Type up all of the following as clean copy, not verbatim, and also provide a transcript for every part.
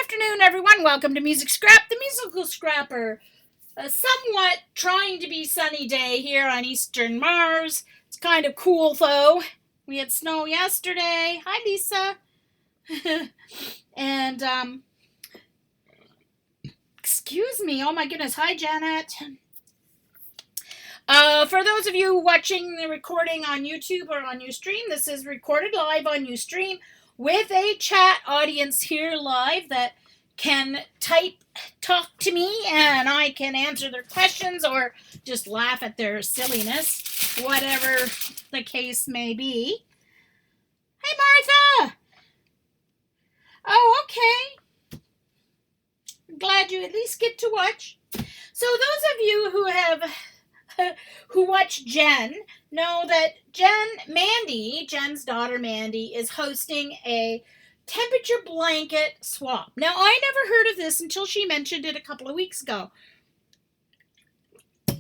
afternoon, everyone. Welcome to Music Scrap, the musical scrapper. A somewhat trying to be sunny day here on Eastern Mars. It's kind of cool, though. We had snow yesterday. Hi, Lisa. and, excuse me. Oh, my goodness. Hi, Janet. For those of you watching the recording on YouTube or on Ustream, this is recorded live on Ustream with a chat audience here live that can talk to me, and I can answer their questions or just laugh at their silliness, whatever the case may be. Hey, Martha! Oh, okay. I'm glad you at least get to watch. So those of you who watch Jen know that Jen's daughter Mandy, is hosting a temperature blanket swap. Now, I never heard of this until she mentioned it a couple of weeks ago.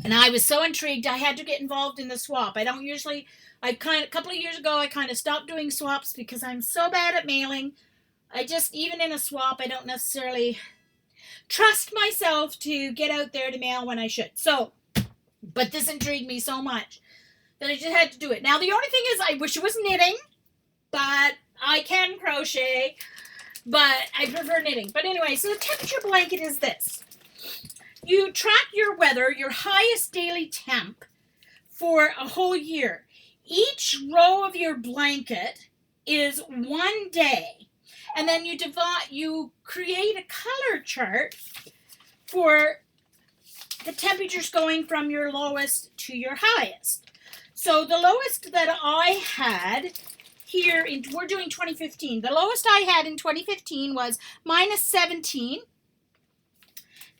And I was so intrigued, I had to get involved in the swap. A couple of years ago, I kind of stopped doing swaps because I'm so bad at mailing. Even in a swap, I don't necessarily trust myself to get out there to mail when I should. But this intrigued me so much that I just had to do it. Now, the only thing is, I wish it was knitting, but I can crochet, but I prefer knitting. But anyway, so the temperature blanket is this. You track your weather, your highest daily temp for a whole year. Each row of your blanket is 1 day. And then you create a color chart for the temperatures going from your lowest to your highest. So the lowest that I had here, we're doing 2015. The lowest I had in 2015 was -17.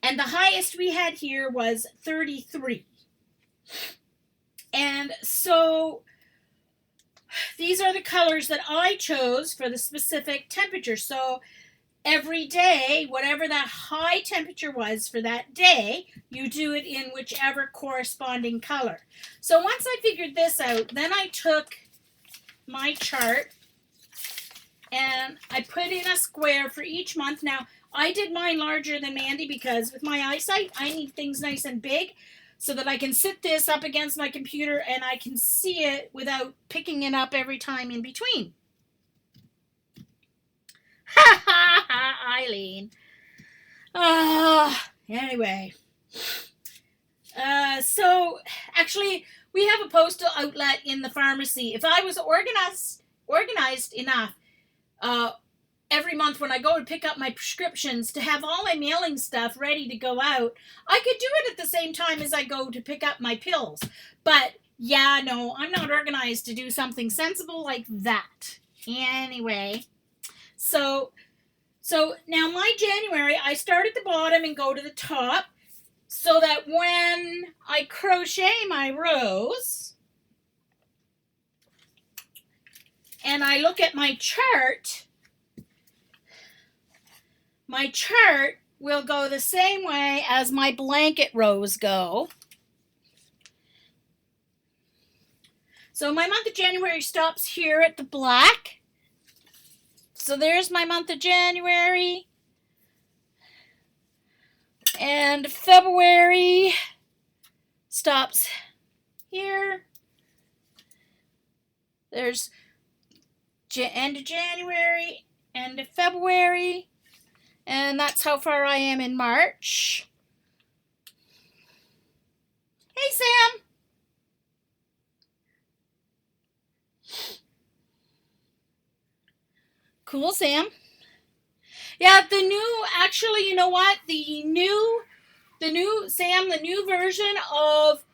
And the highest we had here was 33. And so these are the colors that I chose for the specific temperature. So every day, whatever that high temperature was for that day, you do it in whichever corresponding color. So once I figured this out, then I took my chart and I put in a square for each month. Now, I did mine larger than Mandy because with my eyesight, I need things nice and big so that I can sit this up against my computer and I can see it without picking it up every time in between. Ha ha ha, Eileen. Anyway. So actually, we have a postal outlet in the pharmacy. If I was organized enough, every month when I go to pick up my prescriptions, to have all my mailing stuff ready to go out, I could do it at the same time as I go to pick up my pills. But yeah, no, I'm not organized to do something sensible like that. Anyway. So now my January, I start at the bottom and go to the top so that when I crochet my rows and I look at my chart will go the same way as my blanket rows go. So my month of January stops here at the black. So there's my month of January. And February stops here. There's end of January, end of February. And that's how far I am in March. Hey, Sam. Cool, Sam. Yeah, actually, you know what? The new version of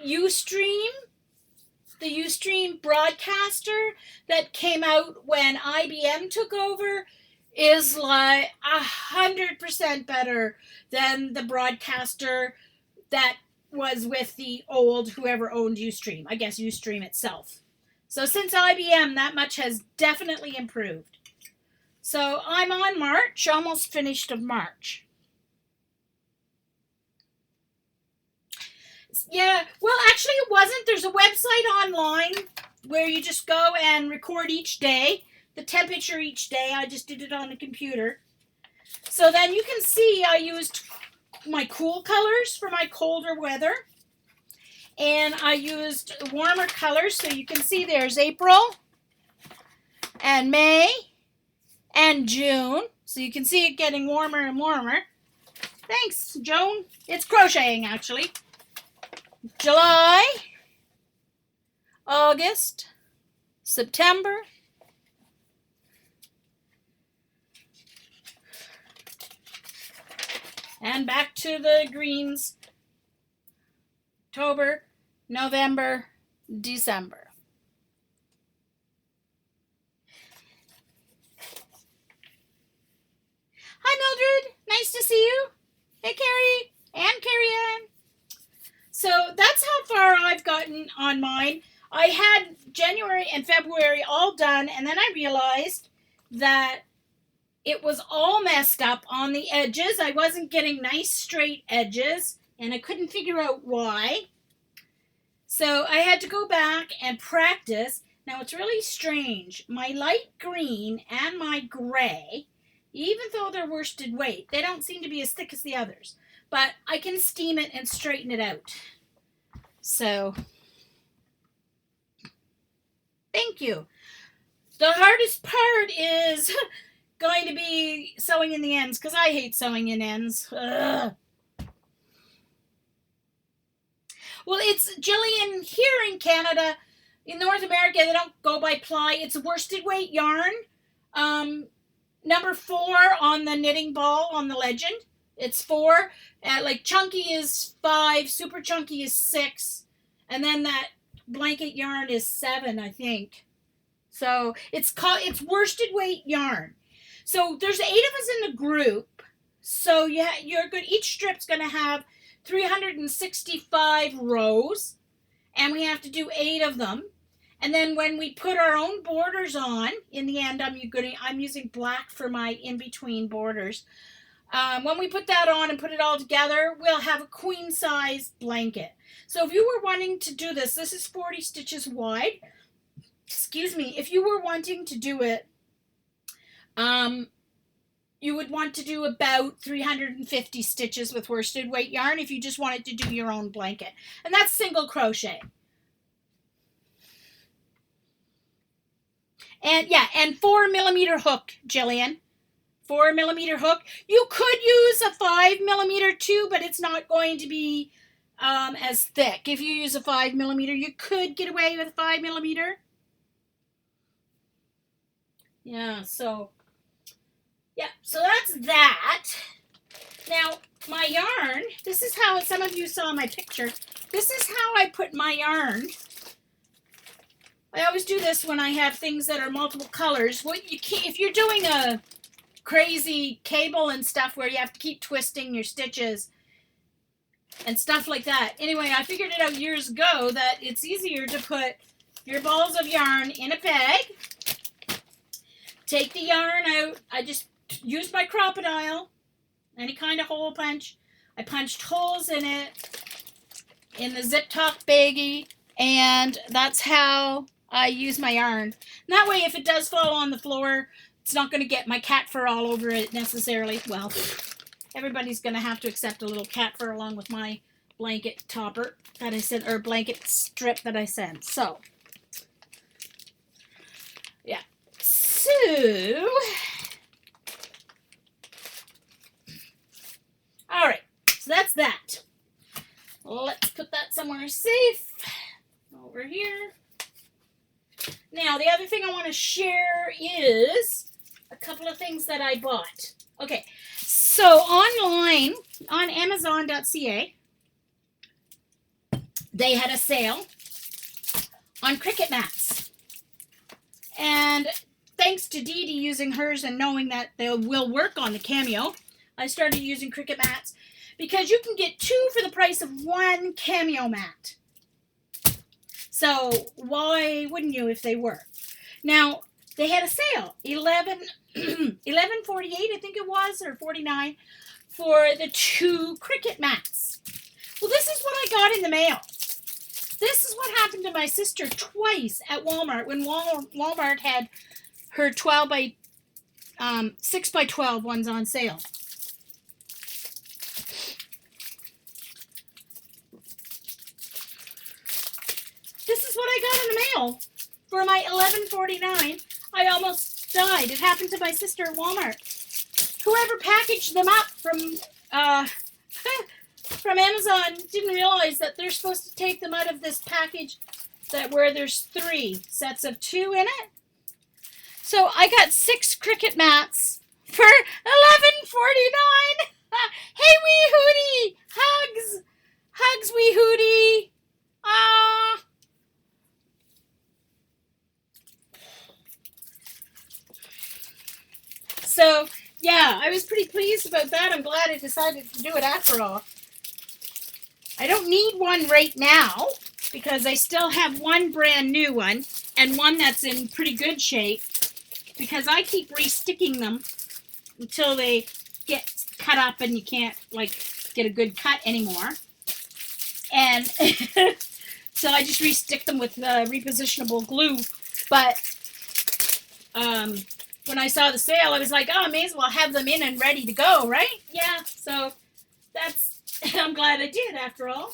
Ustream, the Ustream broadcaster that came out when IBM took over, is like 100% better than the broadcaster that was with the old whoever owned Ustream. I guess Ustream itself. So since IBM, that much has definitely improved. So I'm on March, almost finished of March. Yeah, well, actually it wasn't. There's a website online where you just go and record each day. the temperature each day. I just did it on the computer. So then you can see I used my cool colors for my colder weather. And I used warmer colors. So you can see there's April and May and June. So you can see it getting warmer and warmer. Thanks, Joan. It's crocheting, actually. July, August, September, and back to the greens. October, November, December. Hi, Mildred. Nice to see you. Hey, Carrie and Carrie Ann. So that's how far I've gotten on mine. I had January and February all done, and then I realized that it was all messed up on the edges. I wasn't getting nice straight edges, and I couldn't figure out why. So I had to go back and practice. Now it's really strange. My light green and my gray, even though they're worsted weight, they don't seem to be as thick as the others. But I can steam it and straighten it out. So, thank you. The hardest part is going to be sewing in the ends, because I hate sewing in ends. Ugh. Well, it's Jillian here in Canada. In North America, they don't go by ply. It's a worsted weight yarn. Number 4 on the knitting ball on the legend. It's 4. Like chunky is 5. Super chunky is 6. And then that blanket yarn is 7, I think. So it's worsted weight yarn. So there's 8 of us in the group. So you're good. Each strip's going to have 365 rows, and we have to do 8 of them. And then when we put our own borders on, in the end, I'm using black for my in-between borders. When we put that on and put it all together, we'll have a queen size blanket. So if you were wanting to do this is 40 stitches wide. Excuse me. If you were wanting to do it, you would want to do about 350 stitches with worsted weight yarn if you just wanted to do your own blanket. And that's single crochet. And yeah, and 4mm hook, Jillian. 4mm hook. You could use a 5mm too, but it's not going to be as thick. If you use a 5mm, you could get away with 5mm. Yeah, so that's that. Now, my yarn, this is how, some of you saw my picture. This is how I put my yarn. I always do this when I have things that are multiple colors. What you can't, if you're doing a crazy cable and stuff where you have to keep twisting your stitches and stuff like that. Anyway, I figured it out years ago that it's easier to put your balls of yarn in a bag. Take the yarn out. I just used my Crocodile, any kind of hole punch. I punched holes in it in the zip top baggie, and that's how I use my yarn. And that way, if it does fall on the floor, it's not going to get my cat fur all over it necessarily. Well, everybody's going to have to accept a little cat fur along with my blanket topper that I sent, or blanket strip that I sent. So, yeah. So, all right. So that's that. Let's put that somewhere safe. Over here. Now, the other thing I want to share is a couple of things that I bought. Okay, so online, on Amazon.ca, they had a sale on Cricut mats. And thanks to Dee Dee using hers and knowing that they will work on the Cameo, I started using Cricut mats because you can get 2 for the price of 1 Cameo mat. So why wouldn't you if they were? Now, they had a sale, $11.48, I think it was, or $49, for the 2 Cricut mats. Well, this is what I got in the mail. This is what happened to my sister twice at Walmart when Walmart had her 12 by 6 by 12 ones on sale. This is what I got in the mail for my $11.49. I almost died. It happened to my sister at Walmart. Whoever packaged them up from Amazon didn't realize that they're supposed to take them out of this package where there's 3 sets of 2 in it. So I got 6 Cricut mats for $11.49. Hey, wee Hootie! Hugs! Hugs, wee Hootie! Ah! So, yeah, I was pretty pleased about that. I'm glad I decided to do it after all. I don't need one right now because I still have one brand new one and one that's in pretty good shape because I keep re-sticking them until they get cut up and you can't, like, get a good cut anymore. And so I just re-stick them with repositionable glue. But when I saw the sale, I was like, oh, I may as well have them in and ready to go, right? Yeah, so that's, I'm glad I did after all.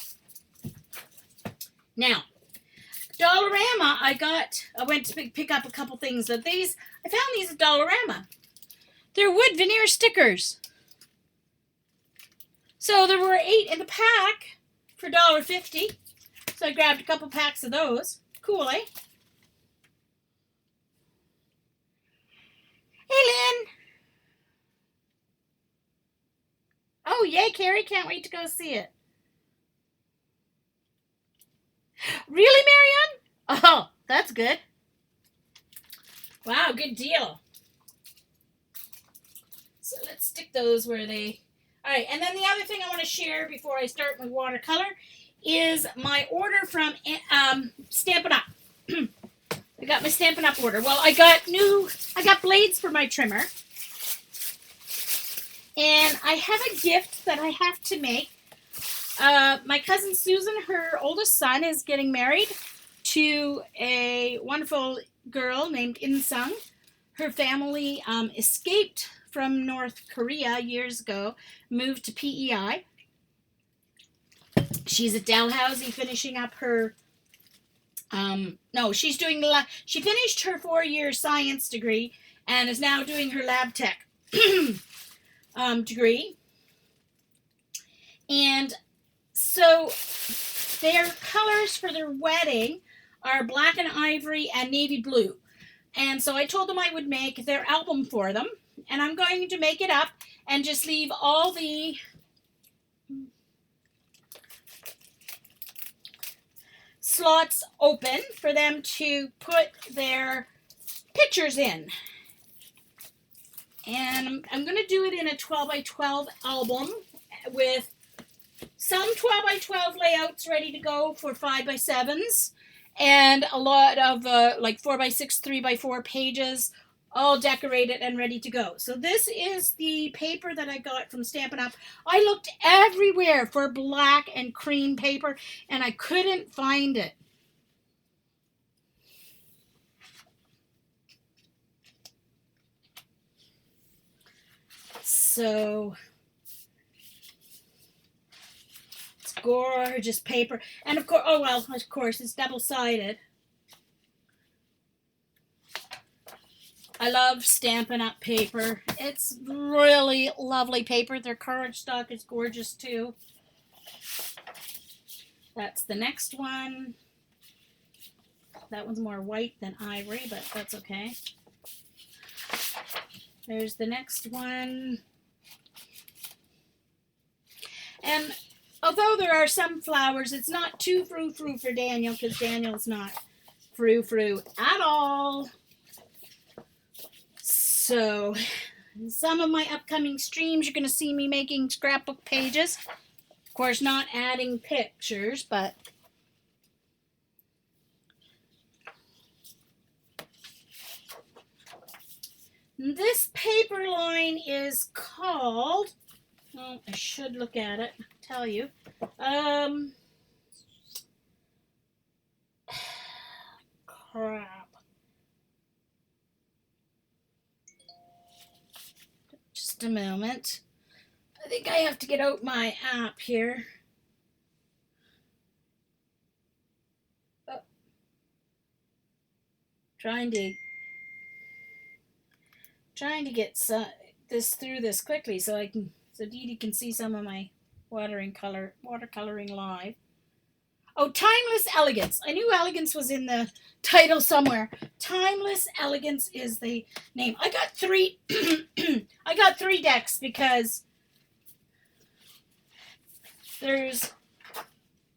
Now, Dollarama, I went to pick up a couple things of these. I found these at Dollarama. They're wood veneer stickers. So there were 8 in the pack for $1.50. So I grabbed a couple packs of those. Cool, eh? Hey, Lynn. Oh, yay, Carrie. Can't wait to go see it. Really, Marianne? Oh, that's good. Wow, good deal. So let's stick those where they... All right, and then the other thing I want to share before I start my watercolor is my order from Stampin' Up. I got my Stampin' Up order. Well, I got blades for my trimmer. And I have a gift that I have to make. My cousin Susan, her oldest son, is getting married to a wonderful girl named In Sung. Her family escaped from North Korea years ago, moved to PEI. She's at Dalhousie finishing up her, she finished her 4-year science degree and is now doing her lab tech degree. And so their colors for their wedding are black and ivory and navy blue. And so I told them I would make their album for them. And I'm going to make it up and just leave all the slots open for them to put their pictures in. And I'm going to do it in a 12 by 12 album with some 12 by 12 layouts ready to go for 5 by 7s and a lot of like 4 by 6, 3 by 4 pages all decorated and ready to go. So this is the paper that I got from Stampin' Up. I looked everywhere for black and cream paper and I couldn't find it. So it's gorgeous paper. And of course, it's double-sided. I love Stampin' Up paper. It's really lovely paper. Their cardstock is gorgeous too. That's the next one. That one's more white than ivory, but that's okay. There's the next one. And although there are some flowers, it's not too frou-frou for Daniel because Daniel's not frou-frou at all. So, some of my upcoming streams, you're going to see me making scrapbook pages. Of course, not adding pictures, but this paper line is called, oh, I should look at it, tell you. Crap. a moment. I think I have to get out my app here. Oh. Trying to get this through this quickly so Dee Dee can see some of my watercoloring live. Oh, Timeless Elegance. I knew Elegance was in the title somewhere. Timeless Elegance is the name. I got 3 I got 3 decks because there's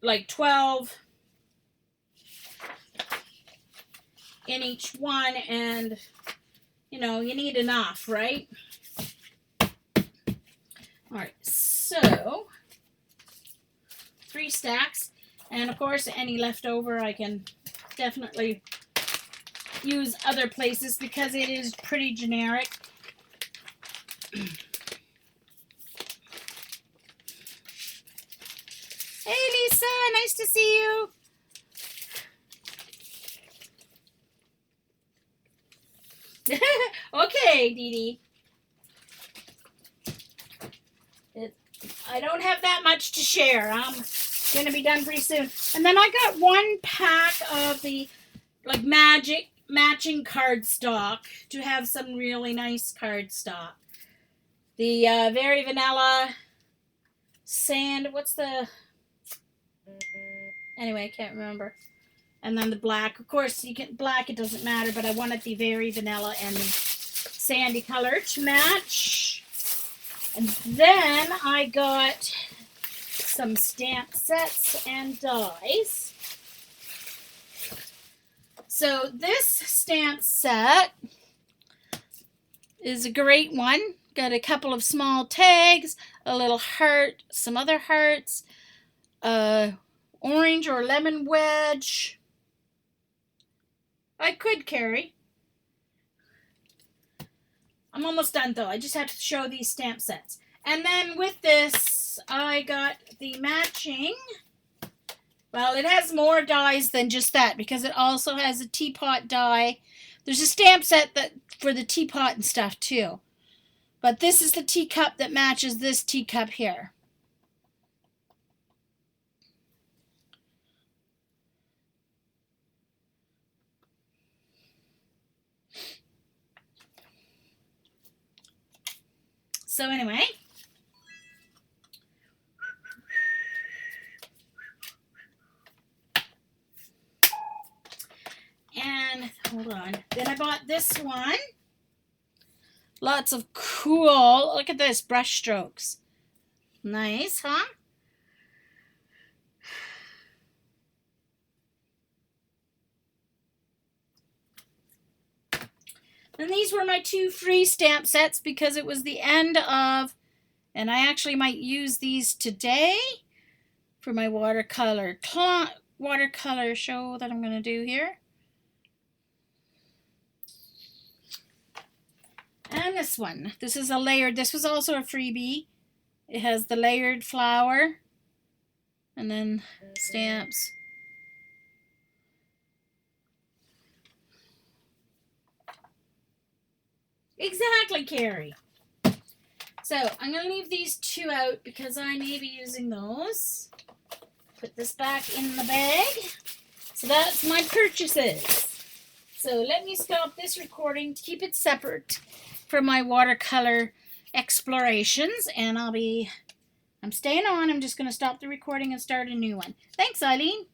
like 12 in each one, and you know, you need enough, right? All right, so 3 stacks. And of course, any leftover I can definitely use other places because it is pretty generic. Hey Lisa, nice to see you. Okay, Dee Dee. I don't have that much to share. I'm going to be done pretty soon. And then I got 1 pack of the like matching cardstock to have some really nice cardstock. The Very Vanilla Sand. What's the... Anyway, I can't remember. And then the black. Of course, you get black, it doesn't matter, but I wanted the Very Vanilla and the sandy color to match. And then I got some stamp sets and dies. So this stamp set is a great one. Got a couple of small tags, a little heart, some other hearts, orange or lemon wedge. I could carry. I'm almost done though. I just have to show these stamp sets. And then with this, I got the matching. Well, it has more dies than just that because it also has a teapot die. There's a stamp set that for the teapot and stuff too. But this is the teacup that matches this teacup here. So anyway, and hold on. Then I bought this one. Lots of cool, look at this, brush strokes. Nice, huh? And these were my 2 free stamp sets because it was the end of, and I actually might use these today for my watercolor show that I'm going to do here. And this one. This is a layered, this was also a freebie. It has the layered flower and then stamps. Exactly, Carrie. So I'm going to leave these 2 out because I may be using those. Put this back in the bag. So that's my purchases. So let me stop this recording to keep it separate for my watercolor explorations. And I'm staying on. I'm just going to stop the recording and start a new one. Thanks, Eileen.